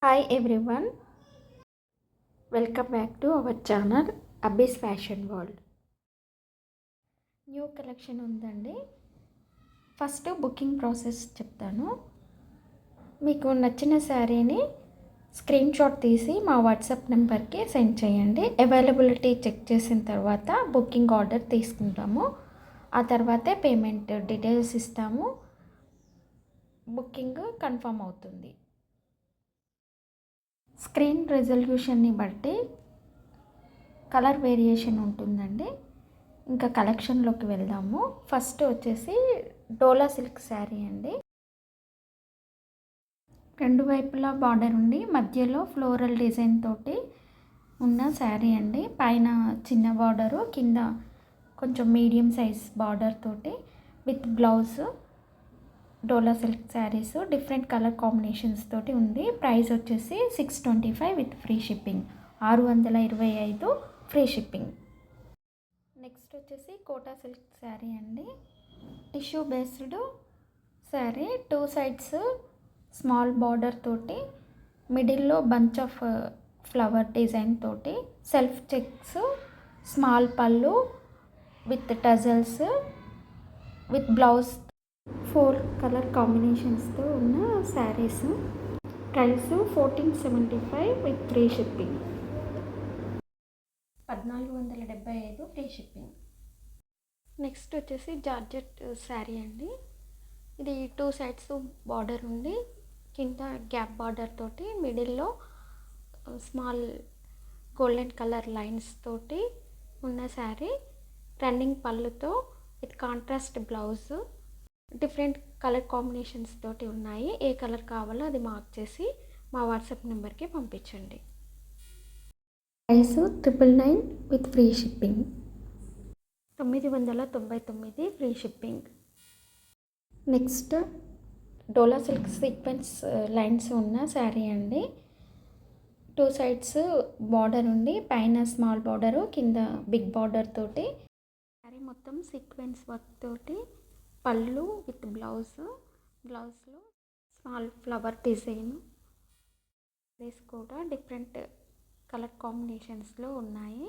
Hi everyone, welcome back to our channel Abyss Fashion World. New collection ఉందండి. First booking process చెప్తాను. మీకు నచ్చిన శారీని స్క్రీన్ షాట్ తీసి మా వాట్సాప్ నెంబర్కి సెండ్ చేయండి. అవైలబిలిటీ చెక్ చేసిన తర్వాత బుకింగ్ ఆర్డర్ తీసుకుంటాము. ఆ తర్వాతే పేమెంట్ డీటెయిల్స్ ఇస్తాము. బుకింగ్ కన్ఫర్మ్ అవుతుంది. స్క్రీన్ రెజల్యూషన్ని బట్టి కలర్ వేరియేషన్ ఉంటుందండి. ఇంకా కలెక్షన్లోకి వెళ్దాము. ఫస్ట్ వచ్చేసి డోలా సిల్క్ శారీ అండి. రెండు వైపులా బార్డర్ ఉండి మధ్యలో ఫ్లోరల్ డిజైన్ తోటి ఉన్న శారీ అండి. పైన చిన్న బార్డరు, కింద కొంచెం మీడియం సైజ్ బార్డర్ తోటి with blouse. Dola silk saris different colour combinations తోటి ఉంది. ప్రైస్ వచ్చేసి 625 with free shipping, 625 free shipping. Next వచ్చేసి కోటా సిల్క్ శారీ అండి. Tissue based sari, two sides small border తోటి, మిడిల్లో బంచ్ ఆఫ్ ఫ్లవర్ డిజైన్ తోటి, సెల్ఫ్ చెక్స్, స్మాల్ పళ్ళు with tassels with blouse. 4 colour కాంబినేషన్స్తో ఉన్న saris. Price 1475 with free shipping, 1475 free shipping. Next వచ్చేసి georgette sari అండి. ఇది టూ సైడ్స్ బార్డర్ ఉండి కింద గ్యాప్ బార్డర్ తోటి, మిడిల్లో స్మాల్ గోల్డెన్ కలర్ లైన్స్ తోటి ఉన్న శారీ. రన్నింగ్ పళ్ళుతో with contrast blouse. Different colour combinations తోటి ఉన్నాయి. ఏ కలర్ కావాలో అది మార్క్ చేసి మా వాట్సాప్ నెంబర్కి పంపించండి. Price 999 with free shipping, 999 free shipping. Next dola silk sequence lines ఉన్న శారీ అండి. టూ సైడ్స్ బార్డర్ ఉండి పైన స్మాల్ బార్డరు, కింద బిగ్ బార్డర్ తోటి శారీ మొత్తం సీక్వెన్స్ వర్క్ తోటి. పళ్ళు విత్ బ్లౌజ్లో స్మాల్ ఫ్లవర్ డిజైన్. డ్రెస్ కూడా డిఫరెంట్ కలర్ కాంబినేషన్స్లో ఉన్నాయి.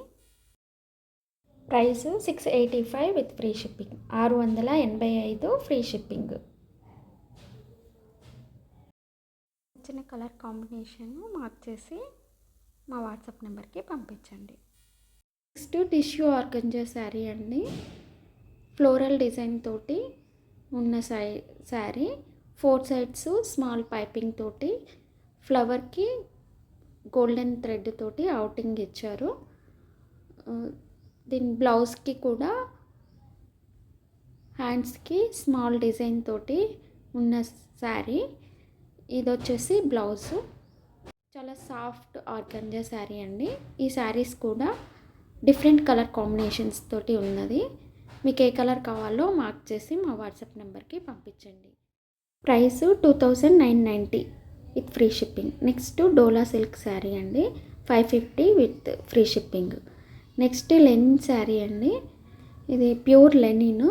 Price 685 with free shipping, 685 free shipping. నచ్చిన కలర్ కాంబినేషన్ మార్క్ చేసి మా వాట్సాప్ నెంబర్కి పంపించండి. నెక్స్ట్ టిష్యూ ఆర్గంజా శారీ అండి. ఫ్లోరల్ డిజైన్ తోటి ఉన్న శారీ, 4 సైడ్స్ స్మాల్ పైపింగ్ తోటి, ఫ్లవర్కి గోల్డెన్ థ్రెడ్ తోటి అవుటింగ్ ఇచ్చారు. దీని బ్లౌజ్కి కూడా హ్యాండ్స్కి స్మాల్ డిజైన్ తోటి ఉన్న శారీ. ఇది వచ్చేసి బ్లౌజ్. చాలా సాఫ్ట్ ఆర్గంజా శారీ అండి. ఈ శారీస్ కూడా డిఫరెంట్ కలర్ కాంబినేషన్స్ తోటి ఉన్నది. మీకు ఏ కలర్ కావాలో మార్క్ చేసి మా వాట్సాప్ నెంబర్కి పంపించండి. Price 2990 with free shipping. Next dola silk sari అండి, 550 with free shipping. Next Lenin sari అండి. ఇది ప్యూర్ లెనిన్,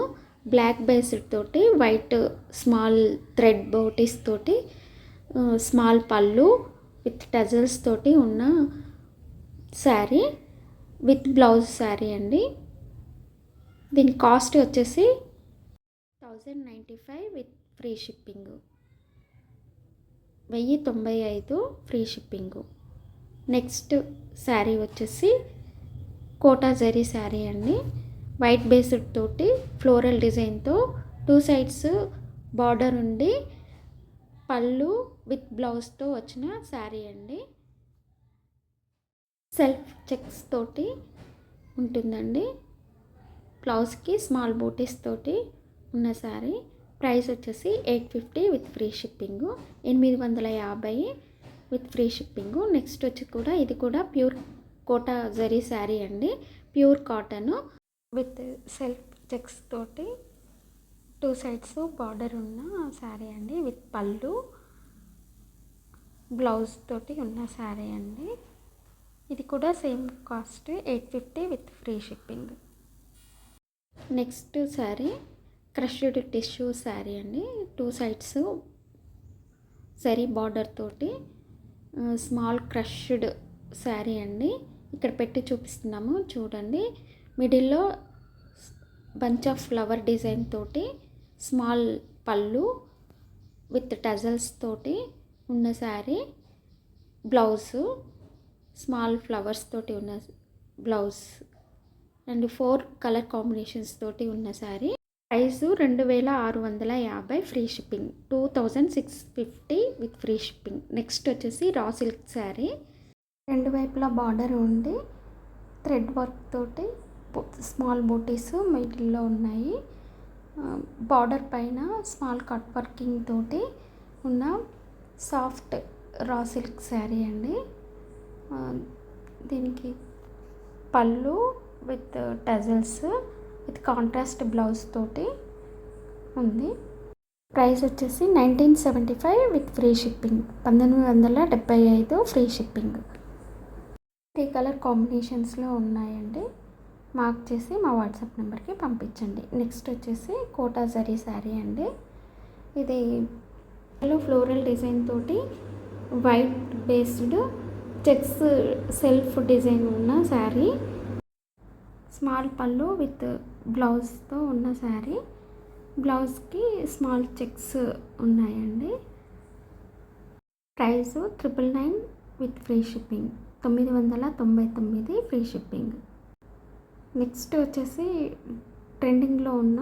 బ్లాక్ బేస్డ్ తోటి వైట్ స్మాల్ థ్రెడ్ బోటీస్ తోటి, స్మాల్ పళ్ళు విత్ టజల్స్ తోటి ఉన్న శారీ విత్ బ్లౌజ్ శారీ అండి. దీని కాస్ట్ వచ్చేసి 1095 with free shipping, 1095 free shipping. Next sari వచ్చేసి కోటా జరీ శారీ అండి. వైట్ బేస్డ్ తోటి ఫ్లోరల్ డిజైన్తో, టూ సైడ్స్ బార్డర్ ఉండి పళ్ళు విత్ బ్లౌజ్తో వచ్చిన శారీ అండి. సెల్ఫ్ చెక్స్ తోటి ఉంటుందండి. బ్లౌజ్కి స్మాల్ బూటీస్ తోటి ఉన్న శారీ. ప్రైస్ వచ్చేసి 850 with free shipping, 850 with free shipping. Next వచ్చి కూడా ఇది కూడా ప్యూర్ కోటా జరీ శారీ అండి. Pure cotton with self checks తోటి టూ సైడ్స్ బార్డర్ ఉన్న శారీ అండి. విత్ పళ్ళు బ్లౌజ్ తోటి ఉన్న శారీ అండి. ఇది కూడా same cost 850 with free shipping. Next sari crushed tissue sari అండి. టూ సైడ్స్ జరీ బార్డర్ తోటి స్మాల్ క్రష్డ్ శారీ అండి. ఇక్కడ పెట్టి చూపిస్తున్నాము చూడండి. మిడిల్లో బంచ్ ఆఫ్ ఫ్లవర్ డిజైన్ తోటి స్మాల్ పళ్ళు విత్ టజల్స్ తోటి ఉన్న శారీ, బ్లౌజ్ స్మాల్ ఫ్లవర్స్ తోటి ఉన్న బ్లౌజ్ అండ్ 4 కలర్ కాంబినేషన్స్ తోటి ఉన్న sari. Price 2650, free shipping. 2650 with free shipping. Next వచ్చేసి రా సిల్క్ శారీ. రెండు వైపులా బార్డర్ ఉండి థ్రెడ్ వర్క్ తోటి స్మాల్ బూటీస్ మిడిల్లో ఉన్నాయి. బార్డర్ పైన స్మాల్ కట్ వర్కింగ్ తోటి ఉన్న సాఫ్ట్ రా సిల్క్ శారీ అండి. దీనికి పళ్ళు with tassels with contrast blouse తోటి ఉంది. ప్రైస్ వచ్చేసి 1975 with free shipping. 1975 free shipping. 3 colour కాంబినేషన్స్లో ఉన్నాయండి. మార్క్ చేసి మా వాట్సాప్ నెంబర్కి పంపించండి. నెక్స్ట్ వచ్చేసి కోటా జరీ శారీ అండి. ఇది ఫ్లోరల్ డిజైన్ తోటి white based checks self design ఉన్న శారీ. స్మాల్ పళ్ళు విత్ బ్లౌజ్తో ఉన్న శారీ. బ్లౌజ్కి స్మాల్ చెక్స్ ఉన్నాయండి. Price 999 with free shipping. 999 free shipping. Next వచ్చేసి ట్రెండింగ్లో ఉన్న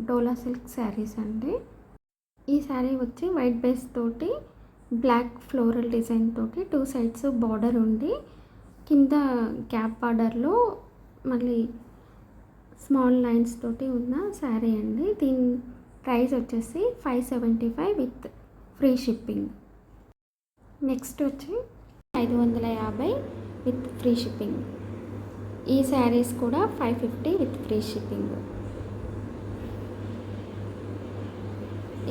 డోలా సిల్క్ శారీస్ అండి. ఈ శారీ వచ్చి వైట్ బేస్ తోటి బ్లాక్ ఫ్లోరల్ డిజైన్ తోటి 2 సైడ్స్ బార్డర్ ఉండి కింద గ్యాప్ బార్డర్లో మళ్ళీ స్మాల్ లైన్స్ తోటి ఉన్న శారీ అండి. దీని ప్రైస్ వచ్చేసి 575 విత్ ఫ్రీ షిప్పింగ్. నెక్స్ట్ వచ్చి 550 విత్ ఫ్రీ షిప్పింగ్. ఈ శారీస్ కూడా 550 విత్ ఫ్రీ షిప్పింగ్.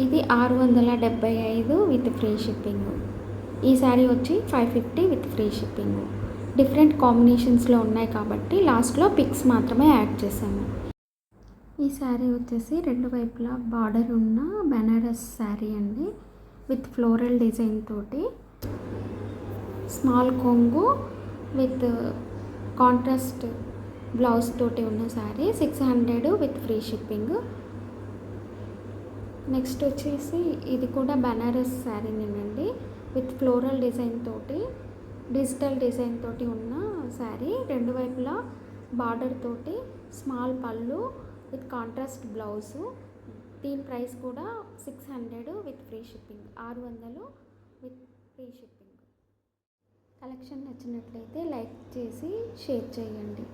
ఇది 675 విత్ ఫ్రీ షిప్పింగ్. ఈ శారీ వచ్చి 550 విత్ ఫ్రీ షిప్పింగ్. డిఫరెంట్ కాంబినేషన్స్లో ఉన్నాయి కాబట్టి లాస్ట్లో పిక్స్ మాత్రమే యాడ్ చేసాము. ఈ శారీ వచ్చేసి రెండు వైపులా బార్డర్ ఉన్న బెనారస్ శారీ అండి. విత్ ఫ్లోరల్ డిజైన్ తోటి స్మాల్ కొంగు విత్ కాంట్రాస్ట్ బ్లౌజ్ తోటి ఉన్న sari. 600 with free shipping. Next వచ్చేసి ఇది కూడా బెనారస్ శారీనేనండి. విత్ ఫ్లోరల్ డిజైన్ తోటి డిజిటల్ డిజైన్ తోటి ఉన్న శారీ. రెండు వైపులా బార్డర్ తోటి స్మాల్ పళ్ళు విత్ కాంట్రాస్ట్ బ్లౌజు. దీని ప్రైస్ కూడా 600 with free shipping. 600 with free shipping. Collection నచ్చినట్లయితే లైక్ చేసి షేర్ చేయండి.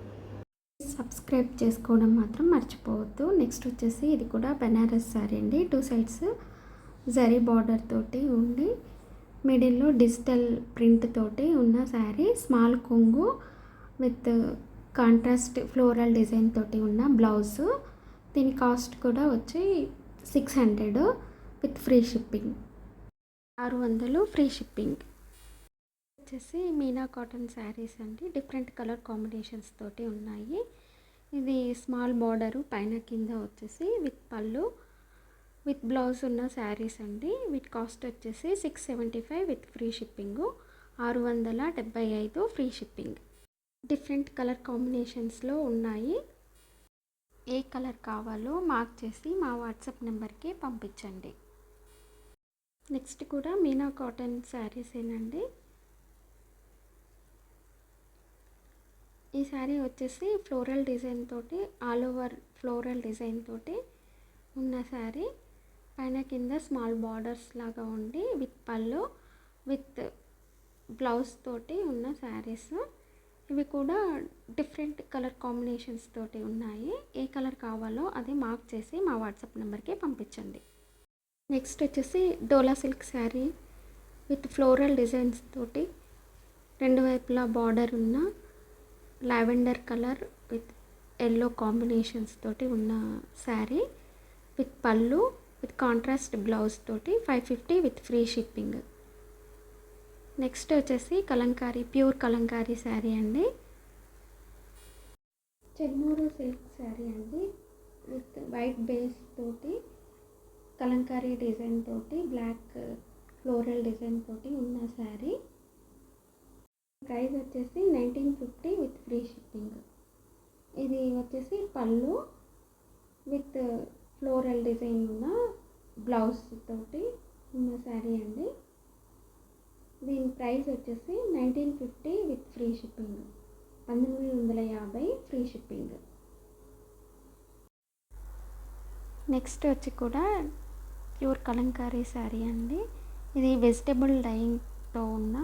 సబ్స్క్రైబ్ చేసుకోవడం మాత్రం మర్చిపోవద్దు. నెక్స్ట్ వచ్చేసి ఇది కూడా బెనారస్ శారీ అండి. 2 సైడ్స్ జరీ బార్డర్ తోటి ఉండి మిడిల్లో డిజిటల్ ప్రింట్ తోటి ఉన్న శారీ. స్మాల్ కొంగు విత్ కాంట్రాస్ట్ ఫ్లోరల్ డిజైన్ తోటి ఉన్న బ్లౌజ్. దీని కాస్ట్ కూడా వచ్చి 600 with free shipping. 600 free shipping. వచ్చేసి మీనా కాటన్ శారీస్ అండి. డిఫరెంట్ కలర్ కాంబినేషన్స్ తోటి ఉన్నాయి. ఇది స్మాల్ బార్డరు పైన కింద వచ్చేసి విత్ పళ్ళు విత్ బ్లౌజ్ ఉన్న శారీస్ అండి. వీటి కాస్ట్ వచ్చేసి 675 with free shipping. 675 free shipping. Different colour కాంబినేషన్స్లో ఉన్నాయి. ఏ కలర్ కావాలో మార్క్ చేసి మా వాట్సాప్ నెంబర్కి పంపించండి. నెక్స్ట్ కూడా మీనా కాటన్ శారీసేనండి. ఈ శారీ వచ్చేసి ఫ్లోరల్ డిజైన్ తోటి ఆల్ ఓవర్ ఫ్లోరల్ డిజైన్ తోటి ఉన్న శారీ. పైన కింద స్మాల్ బార్డర్స్ లాగా ఉండి విత్ పళ్ళు విత్ బ్లౌజ్ తోటి ఉన్న శారీస్. ఇవి కూడా డిఫరెంట్ కలర్ కాంబినేషన్స్ తోటి ఉన్నాయి. ఏ కలర్ కావాలో అది మార్క్ చేసి మా వాట్సాప్ నెంబర్కి పంపించండి. నెక్స్ట్ వచ్చేసి Dola silk sari with floral designs తోటి రెండు వైపులా బార్డర్ ఉన్న lavender colour with yellow combinations తోటి ఉన్న శారీ. విత్ పళ్ళు విత్ కాంట్రాస్ట్ బ్లౌజ్ తోటి 550 విత్ ఫ్రీ షిప్పింగ్. నెక్స్ట్ వచ్చేసి కలంకారీ ప్యూర్ కలంకారీ శారీ అండి. చెగ్నూరు సిల్క్ శారీ అండి. విత్ వైట్ బేస్ తోటి కలంకారీ డిజైన్ తోటి బ్లాక్ ఫ్లోరల్ డిజైన్ తోటి ఉన్న శారీ. ప్రైస్ వచ్చేసి 1950 విత్ ఫ్రీ షిప్పింగ్. ఇది వచ్చేసి పళ్ళు విత్ ఫ్లోరల్ డిజైన్ ఉన్న బ్లౌజ్ తోటి ఉన్న శారీ అండి. దీని ప్రైస్ వచ్చేసి 1950 with free shipping, 1950 free shipping. Next వచ్చి కూడా ప్యూర్ కలంకారీ శారీ అండి. ఇది వెజిటబుల్ డైయింగ్తో ఉన్న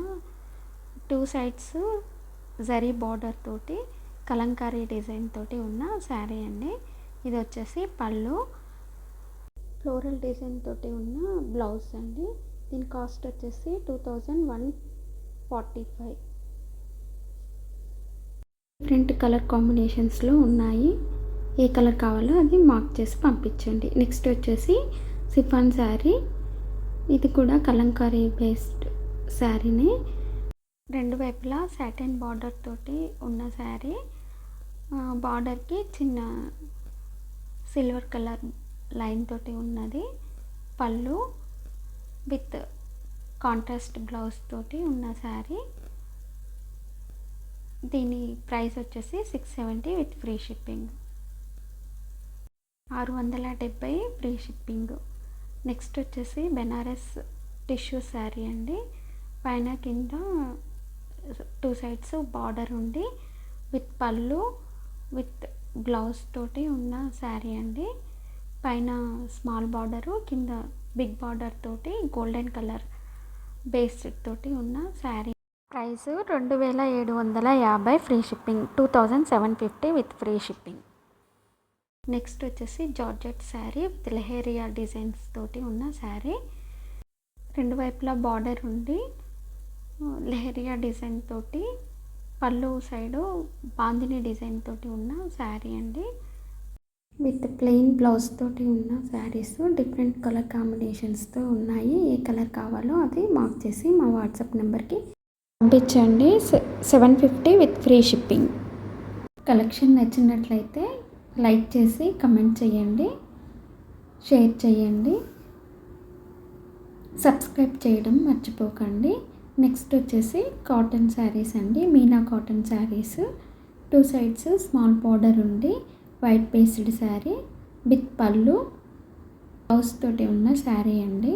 2 సైడ్స్ జరీ బార్డర్ తోటి కలంకారీ డిజైన్ తోటి ఉన్న శారీ అండి. ఇది వచ్చేసి పళ్ళు, ఫ్లోరల్ డిజైన్ తోటి ఉన్న బ్లౌజ్ అండి. దీని కాస్ట్ వచ్చేసి 2145. డిఫరెంట్ కలర్ కాంబినేషన్స్లో ఉన్నాయి. ఏ కలర్ కావాలో అది మార్క్ చేసి పంపించండి. నెక్స్ట్ వచ్చేసి సిఫాన్ శారీ. ఇది కూడా కలంకారీ బేస్డ్ శారీనే. 2 వైపులా సాటిన్ బార్డర్ తోటి ఉన్న శారీ. బార్డర్కి చిన్న సిల్వర్ కలర్ లైన్ తోటి ఉన్నది. పళ్ళు విత్ కాంట్రాస్ట్ బ్లౌజ్ తోటి ఉన్న శారీ. దీని ప్రైస్ వచ్చేసి 670 with free shipping, 670 free shipping. Next వచ్చేసి బెనారస్ టిష్యూ శారీ అండి. పైన కింద 2 సైడ్స్ బార్డర్ ఉండి విత్ పళ్ళు విత్ బ్లౌజ్ తోటి ఉన్న శారీ అండి. పైన స్మాల్ బార్డరు, కింద బిగ్ బార్డర్ తోటి గోల్డెన్ కలర్ బేస్ తోటి ఉన్న sari. Price 2750 free shipping, 2750 with free shipping. Next వచ్చేసి జార్జెట్ శారీ విత్ లెహేరియా డిజైన్స్ తోటి ఉన్న శారీ. 2 వైపులా బార్డర్ ఉండి లెహేరియా డిజైన్ తోటి పళ్ళు సైడు బాందిని డిజైన్ తోటి ఉన్న శారీ అండి. విత్ ప్లెయిన్ బ్లౌజ్ తోటి ఉన్న శారీస్ డిఫరెంట్ కలర్ కాంబినేషన్స్తో ఉన్నాయి. ఏ కలర్ కావాలో అది మార్క్ చేసి మా వాట్సాప్ నెంబర్కి పంపించండి. 750 విత్ ఫ్రీ షిప్పింగ్. కలెక్షన్ నచ్చినట్లయితే లైక్ చేసి కమెంట్ చేయండి, షేర్ చేయండి, సబ్స్క్రైబ్ చేయడం మర్చిపోకండి. నెక్స్ట్ వచ్చేసి కాటన్ శారీస్ అండి. Meena cotton saris. 2 sides small border ఉండి వైట్ బేస్డ్ శారీ విత్ పళ్ళు బ్లౌజ్ తోటి ఉన్న శారీ అండి.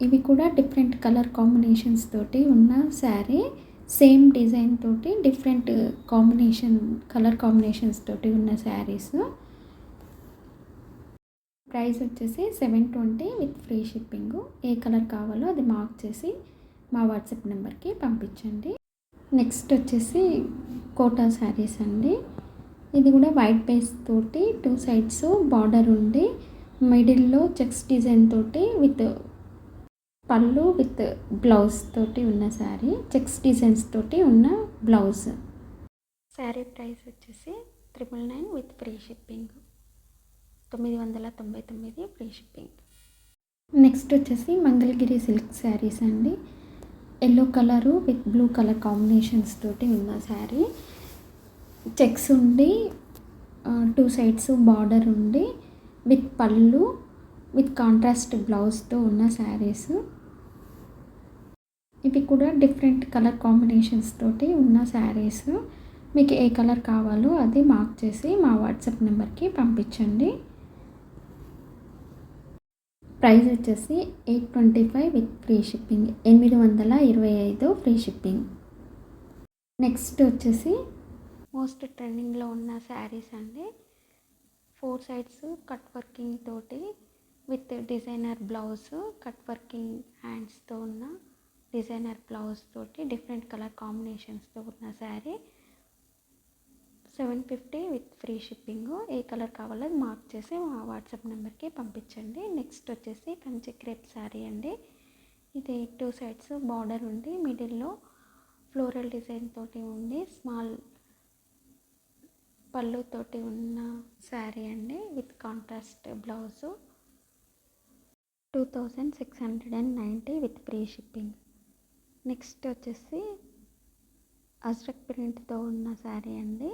ఇవి కూడా డిఫరెంట్ కలర్ కాంబినేషన్స్ తోటి ఉన్న శారీ. సేమ్ డిజైన్ తోటి డిఫరెంట్ కలర్ కాంబినేషన్స్ తోటి ఉన్న శారీస్. ప్రైస్ వచ్చేసి 720 విత్ ఫ్రీ షిప్పింగ్. ఏ కలర్ కావాలో అది మార్క్ చేసి మా వాట్సాప్ నెంబర్కి పంపించండి. నెక్స్ట్ వచ్చేసి కోటా శారీస్ అండి. ఇది కూడా వైట్ బేస్ తోటి 2 సైడ్స్ బార్డర్ ఉండి మిడిల్లో చెక్స్ డిజైన్ తోటి విత్ పళ్ళు విత్ బ్లౌజ్ తోటి ఉన్న శారీ. చెక్స్ డిజైన్స్ తోటి ఉన్న బ్లౌజ్. శారీ ప్రైస్ వచ్చేసి 999 with free shipping, 999 free shipping. Next వచ్చేసి మంగళగిరి సిల్క్ శారీస్ అండి. Yellow colour with blue colour combinations తోటి ఉన్న శారీ. చెక్స్ ఉండి 2 సైడ్స్ బార్డర్ ఉండి విత్ పళ్ళు విత్ కాంట్రాస్ట్ బ్లౌజ్తో ఉన్న శారీస్. ఇవి కూడా డిఫరెంట్ కలర్ కాంబినేషన్స్ తోటి ఉన్న శారీస్. మీకు ఏ కలర్ కావాలో అది మార్క్ చేసి మా వాట్సాప్ నెంబర్కి పంపించండి. ప్రైస్ వచ్చేసి 825 with free shipping, 825 free shipping. Next వచ్చేసి మోస్ట్ ట్రెండింగ్లో ఉన్న శారీస్ అండి. 4 సైడ్స్ కట్ వర్కింగ్ తోటి with designer blouse, cut working హ్యాండ్స్తో ఉన్న డిజైనర్ బ్లౌజ్ తోటి డిఫరెంట్ కలర్ కాంబినేషన్స్తో ఉన్న శారీ. 750 విత్ ఫ్రీ షిప్పింగ్. ఏ కలర్ కావాలో మార్క్ చేసి మా వాట్సాప్ నెంబర్కి పంపించండి. నెక్స్ట్ వచ్చేసి కంచి క్రేప్ శారీ అండి. ఇది 2 సైడ్స్ బార్డర్ ఉండి మిడిల్లో ఫ్లోరల్ డిజైన్ తోటి ఉండి స్మాల్ పళ్ళు తోటి ఉన్న శారీ అండి with contrast blouse. 2690 with free shipping. Next వచ్చేసి అజ్రక్ ప్రింట్తో ఉన్న శారీ అండి.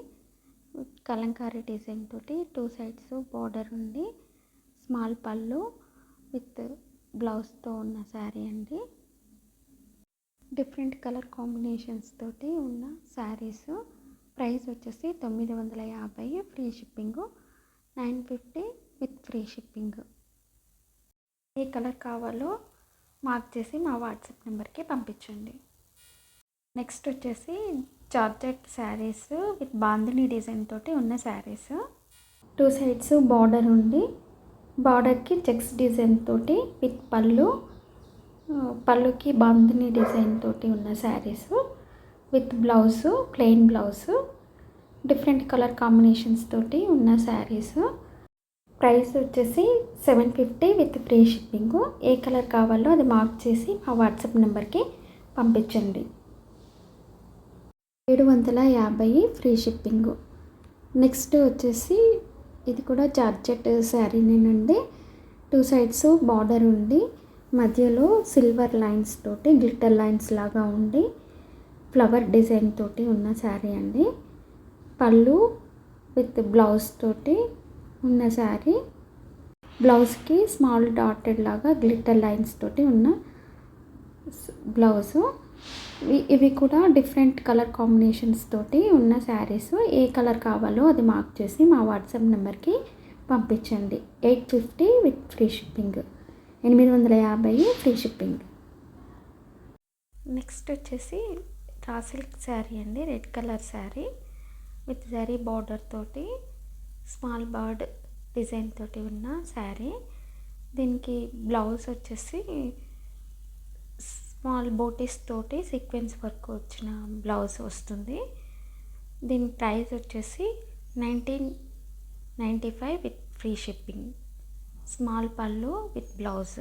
కలంకారీ డిజైన్ తోటి 2 సైడ్స్ బార్డర్ ఉండి స్మాల్ పళ్ళు విత్ బ్లౌజ్తో ఉన్న శారీ అండి. డిఫరెంట్ కలర్ కాంబినేషన్స్ తోటి ఉన్న శారీస్. ప్రైస్ వచ్చేసి 950, free shipping. 950 with free shipping. ఏ కలర్ కావాలో మార్క్ చేసి మా వాట్సాప్ నెంబర్కి పంపించండి. నెక్స్ట్ వచ్చేసి georgette saris with bandhani design తోటి ఉన్న శారీస్. 2 సైడ్స్ బార్డర్ ఉండి బార్డర్కి చెక్స్ డిజైన్ తోటి విత్ పళ్ళుకి బాందిని డిజైన్ తోటి ఉన్న saris with blouse, plain blouse, different colour combinations తోటి ఉన్న శారీస్. ప్రైస్ వచ్చేసి 750 విత్ ఫ్రీ షిప్పింగ్. ఏ కలర్ కావాలో అది మార్క్ చేసి మా వాట్సాప్ నెంబర్కి పంపించండి. 750 ఫ్రీ షిప్పింగ్. నెక్స్ట్ వచ్చేసి ఇది కూడా జార్జెట్ శారీనేనండి. 2 సైడ్స్ బార్డర్ ఉండి మధ్యలో సిల్వర్ లైన్స్ తోటి గ్లిటర్ లైన్స్ లాగా ఉండి ఫ్లవర్ డిజైన్ తోటి ఉన్న శారీ అండి. పళ్ళు విత్ బ్లౌజ్ తోటి ఉన్న శారీ. బ్లౌజ్కి స్మాల్ డాటెడ్ లాగా గ్లిటర్ లైన్స్ తోటి ఉన్న బ్లౌజు. ఇవి కూడా డిఫరెంట్ కలర్ కాంబినేషన్స్ తోటి ఉన్న శారీస్. ఏ కలర్ కావాలో అది మార్క్ చేసి మా వాట్సాప్ నెంబర్కి పంపించండి. 850 with free shipping. 850 free shipping. Next వచ్చేసి రా సిల్క్ శారీ అండి. Red colour sari with zari border తోటి స్మాల్ బర్డ్ డిజైన్ తోటి ఉన్న శారీ. దీనికి బ్లౌజ్ వచ్చేసి స్మాల్ బోటీస్ తోటి సీక్వెన్స్ వర్క్ వచ్చిన బ్లౌజ్ వస్తుంది. దీని ప్రైస్ వచ్చేసి 1995 విత్ ఫ్రీ షిప్పింగ్. స్మాల్ పళ్ళు విత్ బ్లౌజ్.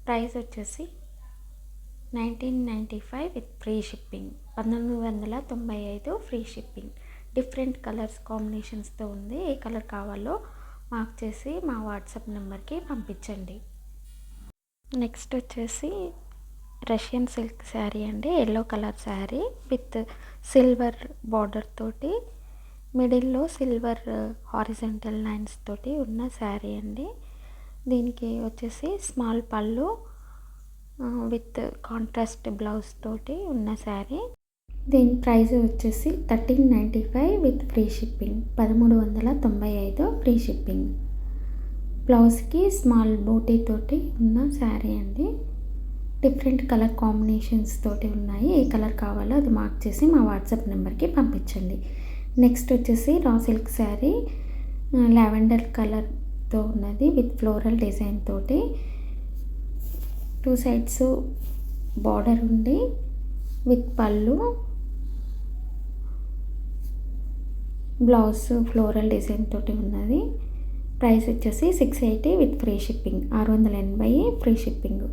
ప్రైస్ వచ్చేసి 1995 with free shipping. 1995 free shipping. Different colours కాంబినేషన్స్తో ఉంది. ఏ కలర్ కావాలో మార్క్ చేసి మా వాట్సాప్ నెంబర్కి పంపించండి. నెక్స్ట్ వచ్చేసి రష్యన్ సిల్క్ శారీ అండి. Yellow colour sari with silver border తోటి మిడిల్లో సిల్వర్ హారిజంటల్ లైన్స్ తోటి ఉన్న శారీ అండి. దీనికి వచ్చేసి స్మాల్ పళ్ళు విత్ కాంట్రాస్ట్ బ్లౌజ్ తోటి ఉన్న శారీ. దీని ప్రైస్ వచ్చేసి 1395 with free shipping. 1395 free shipping. బ్లౌజ్కి స్మాల్ బోటీ తోటి ఉన్న శారీ అండి. డిఫరెంట్ కలర్ కాంబినేషన్స్ తోటి ఉన్నాయి. ఏ కలర్ కావాలో అది మార్క్ చేసి మా వాట్సాప్ నెంబర్కి పంపించండి. నెక్స్ట్ వచ్చేసి రా సిల్క్ శారీ లావెండర్ కలర్తో ఉన్నది విత్ ఫ్లోరల్ డిజైన్ తోటి. 2 సైడ్స్ బార్డర్ ఉండి విత్ పళ్ళు, బ్లౌజ్ ఫ్లోరల్ డిజైన్ తోటి ఉన్నది. ప్రైస్ వచ్చేసి 680 with free shipping. 680 free shipping.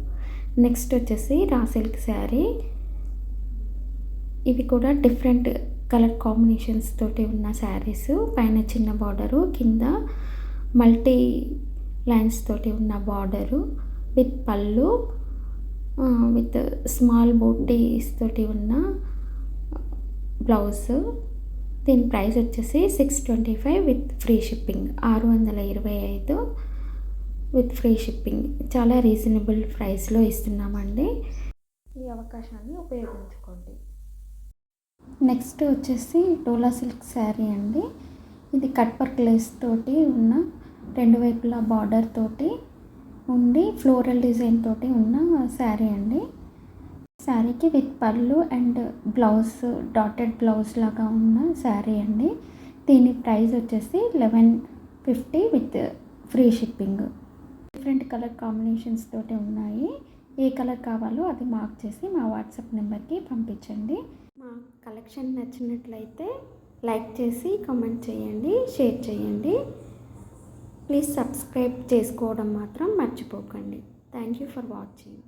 Next వచ్చేసి రా సిల్క్ శారీ. ఇవి కూడా డిఫరెంట్ కలర్ కాంబినేషన్స్ తోటి ఉన్న శారీస్. పైన చిన్న బార్డరు, కింద మల్టీ లైన్స్ తోటి ఉన్న బార్డరు విత్ పళ్ళు విత్ స్మాల్ బూటీస్ తోటి ఉన్న బ్లౌజ్. దీని ప్రైస్ వచ్చేసి 625 with free shipping. 625 with free shipping. చాలా రీజనబుల్ ప్రైస్లో ఇస్తున్నామండి. ఈ అవకాశాన్ని ఉపయోగించుకోండి. నెక్స్ట్ వచ్చేసి డోలా సిల్క్ శారీ అండి. ఇది కట్ వర్క్ లేస్ తోటి ఉన్న 2 వైపులా బార్డర్ తోటి ఉండి ఫ్లోరల్ డిజైన్ తోటి ఉన్న శారీ అండి. శారీకి విత్ పళ్ళు అండ్ బ్లౌజ్ డాటెడ్ బ్లౌజ్ లాగా ఉన్న శారీ అండి. దీని ప్రైస్ వచ్చేసి 1150 with free shipping. Different colour combinations తోటి ఉన్నాయి. ఏ కలర్ కావాలో అది మార్క్ చేసి మా వాట్సాప్ నెంబర్కి పంపించండి. మా కలెక్షన్ నచ్చినట్లయితే లైక్ చేసి కామెంట్ చేయండి, షేర్ చేయండి. ప్లీజ్ సబ్స్క్రైబ్ చేసుకోవడం మాత్రం మర్చిపోకండి. Thank you for watching.